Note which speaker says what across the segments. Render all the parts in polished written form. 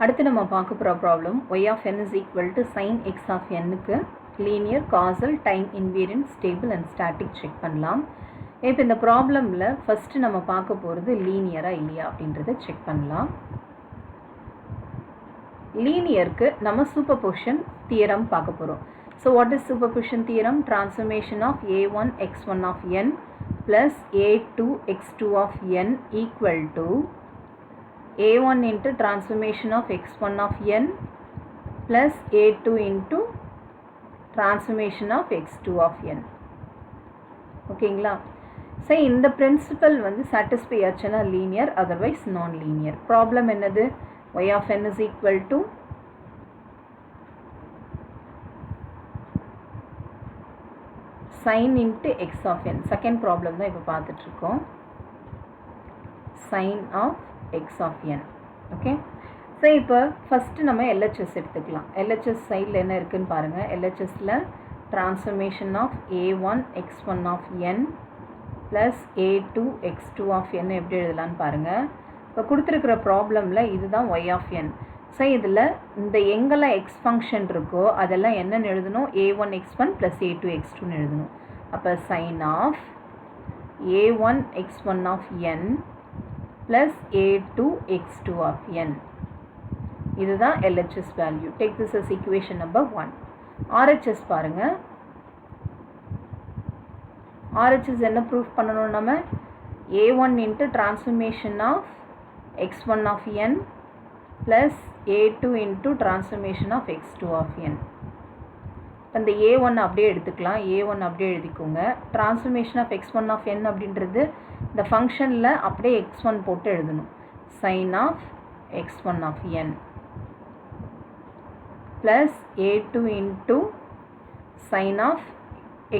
Speaker 1: அடுத்து நம்ம பார்க்க போகிற problem y of n is equal to sin x of n-க்கு linear causal time invariant stable and static check பண்ணலாம். இப்போ இந்த ப்ராப்ளமில் ஃபஸ்ட்டு நம்ம பார்க்க போகிறது லீனியராக இல்லையா அப்படின்றத செக் பண்ணலாம். லீனியருக்கு நம்ம சூப்பர்பொசிஷன் தியரம் பார்க்க போகிறோம். So what is superposition theorem? Transformation of a1 x1 of n plus a2 x2 of n equal to a1 into transformation of x1 of n plus a2 into transformation of x2 of n. ஓகேங்களா? So இந்த principal வந்து satisfy ஆச்சுன்னா linear, otherwise நான் linear. Problem என்னது? y of n is equal to sin into x of n. Second problem தான் இப்போ பார்த்துட்ருக்கோம். sin of x of n. Okay, so இப்போ ஃபஸ்ட்டு நம்ம LHS எடுத்துக்கலாம். LHS சைடில் என்ன இருக்குதுன்னு பாருங்கள். LHSல transformation of a1 x1 of n plus a2 x2 of n எப்படி எழுதலான்னு பாருங்கள். இப்போ கொடுத்துருக்குற ப்ராப்ளமில் இதுதான் y of n. ஸோ இதில் இந்த எங்கெல்லாம் எக்ஸ் ஃபங்க்ஷன் இருக்கோ அதெல்லாம் என்னென்னு எழுதணும்? a1 x1 ப்ளஸ் a2 x2ன்னு எழுதணும். அப்போ sin of a1 x1 of n plus a2 x2 of n. இதுதான் LHS value. Take this as equation number 1. RHS பாருங்க. RHS என்ன proof பண்ணணும் நம்ம? a1 into transformation of x1 of n plus a2 into transformation of x2 of n. அந்த a1 அப்படியே எடுத்துக்கலாம். a1 அப்படியே எழுதிக்கோங்க. transformation of x1 of n அப்படின்றது இந்த ஃபங்க்ஷனில் அப்படியே x1 போட்டு எழுதணும். sin of x1 of n plus a2 into sin of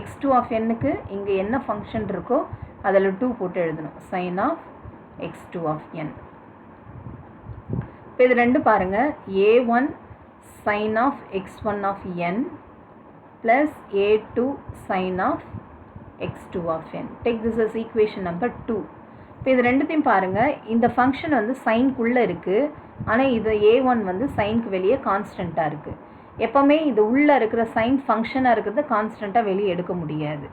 Speaker 1: x2 of n-க்கு இங்கே என்ன ஃபங்க்ஷன் இருக்கோ அதில் 2 போட்டு எழுதணும். sin of x2 of n. இப்போ இது ரெண்டு பாருங்கள். a1 sin of x1 of n plus a2 sin of x2 of n. Take this as equation number 2. இப்போ இது ரெண்டுத்தையும் பாருங்கள். இந்த ஃபங்க்ஷன் வந்து சைன்குள்ளே இருக்குது, ஆனால் இது a1 வந்து சைனுக்கு வெளியே கான்ஸ்டண்ட்டாக இருக்குது. எப்போவுமே இது உள்ளே இருக்கிற சைன் ஃபங்க்ஷனாக இருக்கிறத கான்ஸ்டண்ட்டாக வெளியே எடுக்க முடியாது.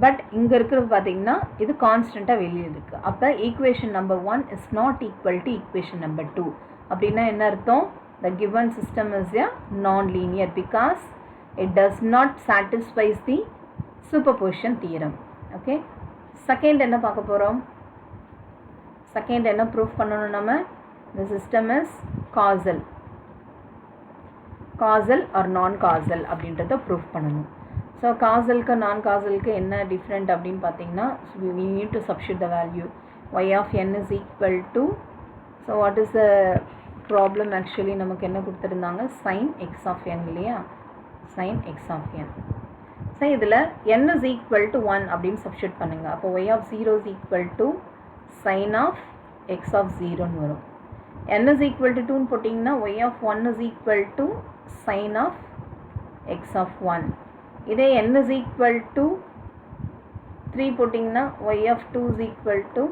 Speaker 1: பட் இங்கே இருக்கிறது பார்த்திங்கன்னா இது கான்ஸ்டண்ட்டாக வெளியே இருக்குது. அப்போ equation number 1 is not equal to equation number 2. அப்படின்னா என்ன அர்த்தம்? The given system is a non linear because it does not satisfy the superposition theorem. Okay, second என்ன பார்க்க போகிறோம்? செகண்ட் என்ன ப்ரூஃப் பண்ணணும் நம்ம? the system is causal or non causal அப்படின்றத ப்ரூஃப் பண்ணணும். ஸோ காசலுக்கு நான் காசலுக்கு என்ன டிஃப்ரெண்ட் அப்படின்னு பார்த்தீங்கன்னா we need to substitute the value. y of n is equal to, so what is the problem actually? நமக்கு என்ன கொடுத்துருந்தாங்க? sin x of n இல்லையா? sin x of n. So இதில் n is equal to 1 அப்படின்னு substitute பண்ணுங்கள். அப்போ y of 0 is equal to sin of x of 0ன்னு வரும். n is equal to 2ன்னு போட்டிங்கன்னா y of 1 is equal to sin of x of 1. இதே n is equal to 3 போட்டிங்கன்னா y of 2 is equal to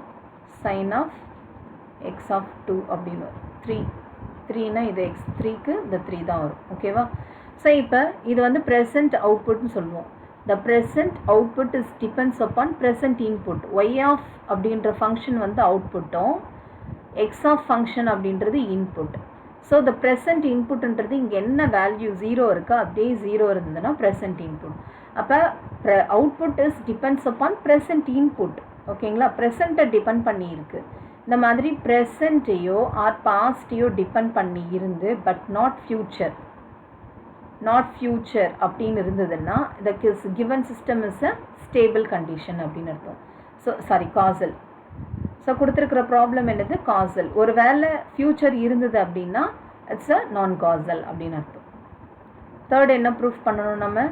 Speaker 1: sin of x of 2 அப்படின்னு வரும். 3னா இது x 3க்கு இந்த 3 தான் வரும். ஓகேவா? ஸோ இப்போ இது வந்து ப்ரெசன்ட் அவுட்புட்னு சொல்லுவோம். The present output is depends upon present input. Y of அப்படின்ற ஃபங்க்ஷன் வந்து அவுட்புட்டும் எக்ஸ் ஆஃப் ஃபங்க்ஷன் அப்படின்றது இன்புட். ஸோ த ப்ரெசன்ட் இன்புட்ன்றது இங்கே என்ன வேல்யூ 0 இருக்கோ அப்படியே 0 இருந்ததுன்னா ப்ரெசன்ட் இன்புட். அப்போ output is depends upon present input. ஓகேங்களா? ப்ரெசண்ட்டை டிபெண்ட் பண்ணி இருக்குது. இந்த மாதிரி ப்ரெசண்ட்டையோ ஆர் பாஸ்டையோ டிபெண்ட் பண்ணி இருந்து பட் நாட் ஃப்யூச்சர் அப்படின்னு இருந்ததுன்னா the given system is a stable condition அப்படின்னு அர்த்தம். So sorry causal. ஸோ கொடுத்துருக்குற ப்ராப்ளம் என்னது? காசல். ஒரு வேளை ஃப்யூச்சர் இருந்தது அப்படின்னா இட்ஸ் அ நான் காசல் அப்படின்னு அர்த்தம். தேர்ட் என்ன ப்ரூஃப் பண்ணணும் நம்ம?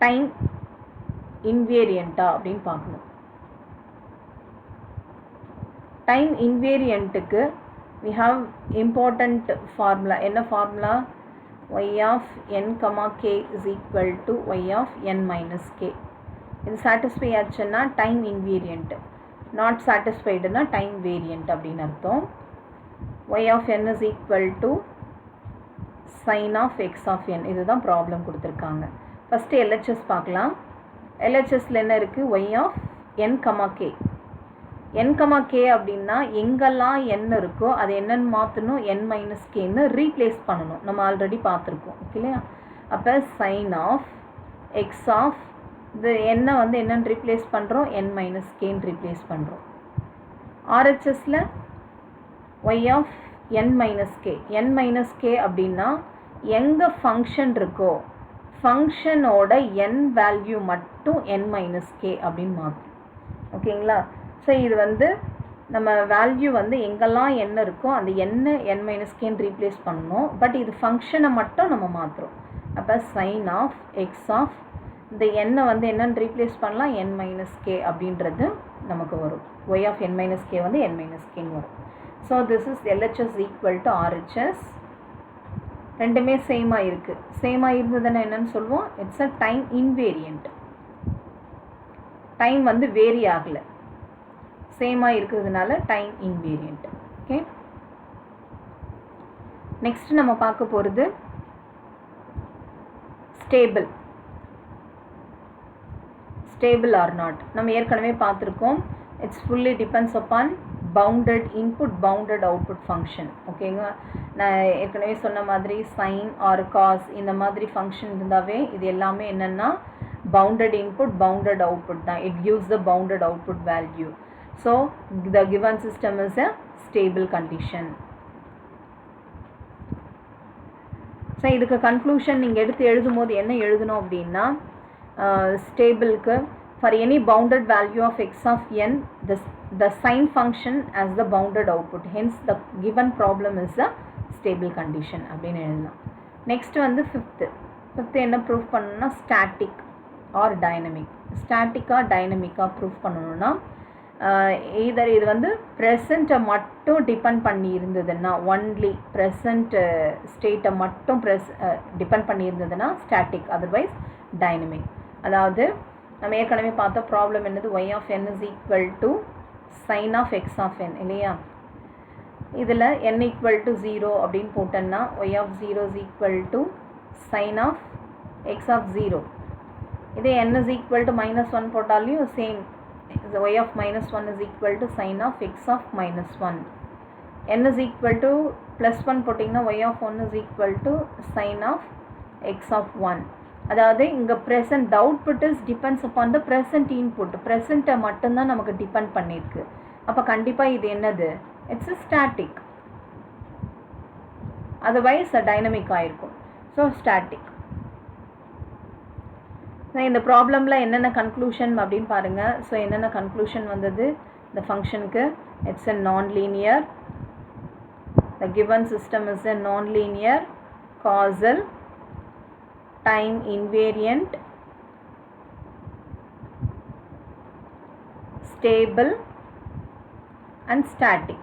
Speaker 1: டைம் இன்வேரியண்டா அப்படின்னு பார்க்கணும். டைம் இன்வேரியண்ட்டுக்கு we have important formula. என்ன formula? y of n, k is equal to y of n minus k. இது சாட்டிஸ்ஃபை ஆச்சுன்னா டைம் இன்வேரியண்ட், நாட் சாட்டிஸ்ஃபைடுனா டைம் வேரியண்ட் அப்படின்னு அர்த்தம். y of n is equal to sin of x of n. இதுதான் problem கொடுத்துருக்காங்க. First LHS பார்க்கலாம். எல்ஹெச்எஸில் என்ன இருக்குது? y of n, k. n, k அப்படின்னா எங்கெல்லாம் n இருக்கோ அது என்னன்னு மாற்றணும், n மைனஸ் கேன்னு ரீப்ளேஸ் பண்ணணும். நம்ம ஆல்ரெடி பார்த்துருக்கோம், ஓகே இல்லையா? அப்போ சைன் ஆஃப் எக்ஸ் ஆஃப் இது என்ன வந்து என்னன்னு ரீப்ளேஸ் பண்ணுறோம், n மைனஸ் கேன்னு ரீப்ளேஸ் பண்ணுறோம். ஆர்ஹெச்எஸில் y of n minus K. n minus K அப்படின்னா எங்கே ஃபங்க்ஷன் இருக்கோ ஃபங்க்ஷனோட n வேல்யூ மட்டும் n மைனஸ் கே அப்படின்னு மாற்றும், ஓகேங்களா? ஸோ இது வந்து நம்ம வேல்யூ வந்து எங்கெல்லாம் என்ன இருக்கோ அந்த n மைனஸ் கேன்னு ரீப்ளேஸ் பண்ணணும். பட் இது ஃபங்க்ஷனை மட்டும் நம்ம மாற்றுறோம். அப்போ சைன் ஆஃப் எக்ஸ் ஆஃப் இந்த n வந்து என்னன்னு ரீப்ளேஸ் பண்ணலாம், n மைனஸ் கே அப்படின்றது நமக்கு வரும். y of n minus K வந்து n மைனஸ் கேன்னு வரும். So this is LHS equal to RHS. ரெண்டுமே சேமாக இருக்குது. சேமாக இருந்ததுன்னா என்னன்னு சொல்லுவோம், it's a time invariant. Time வந்து வேரி ஆகலை, சேமாக இருக்கிறதுனால டைம் இன்வேரியண்ட். ஓகே, நெக்ஸ்ட் நம்ம பார்க்க போகிறது ஸ்டேபிள். ஸ்டேபிள் ஆர் நாட் நம்ம ஏற்கனவே பார்த்துருக்கோம். It's fully depends upon bounded input bounded output function. ஓகேங்க, நான் ஏற்கனவே சொன்ன மாதிரி சைன் ஆர் காஸ் இந்த மாதிரி ஃபங்க்ஷன் இருந்தாவே இது எல்லாமே என்னென்னா பவுண்டட் இன்புட் பவுண்டட் அவுட்புட் தான். It gives the bounded output value. So the given system is a stable condition. So இதுக்கு கன்க்ளூஷன் நீங்கள் எடுத்து எழுதும் போது என்ன எழுதணும் அப்படின்னா, ஸ்டேபிளுக்கு for any bounded value of x of n, the sine function as the bounded output, hence the given problem is a stable condition அப்படின்னு எழுதலாம். நெக்ஸ்ட் வந்து ஃபிஃப்த்து என்ன ப்ரூஃப் பண்ணணும்னா ஸ்டாட்டிக் ஆர் டைனமிக். ஸ்டாட்டிக்காக டைனமிக்காக ப்ரூஃப் பண்ணணும்னா either இது வந்து ப்ரெசண்ட்டை மட்டும் depend பண்ணி இருந்ததுன்னா, ஒன்லி ப்ரெசண்ட் ஸ்டேட்டை மட்டும் டிபெண்ட் பண்ணி இருந்ததுன்னா ஸ்டாட்டிக், அதர்வைஸ் டைனமிக். அதாவது நம்ம ஏற்கனவே பார்த்த ப்ராப்ளம் என்னது, y of n is equal to sin of x of n இல்லையா? இதில் n equal to 0 அப்படின்னு போட்டோன்னா y of 0 is equal to sin of x of 0. இதே n is equal to minus 1 போட்டாலையும் same, y of minus 1 is equal to sin of x of minus 1. n is equal to plus 1 போட்டிங்கன்னா y of 1 is equal to sin of x of 1. அதாவது இங்கே present the output is depends upon the present input. ப்ரெசண்ட்டை மட்டும்தான் நமக்கு depend பண்ணியிருக்கு. அப்போ கண்டிப்பாக இது என்னது, இட்ஸ் ஸ்டாட்டிக், அதர்வைஸ் டைனமிக் ஆகிருக்கும். So static. இந்த ப்ராப்ளமில் என்னென்ன கன்க்ளூஷன் அப்படின்னு பாருங்கள். ஸோ என்னென்ன கன்க்ளூஷன் வந்தது, இந்த ஃபங்க்ஷனுக்கு it's a nonlinear, the given system is a nonlinear, castle, time invariant, stable and static.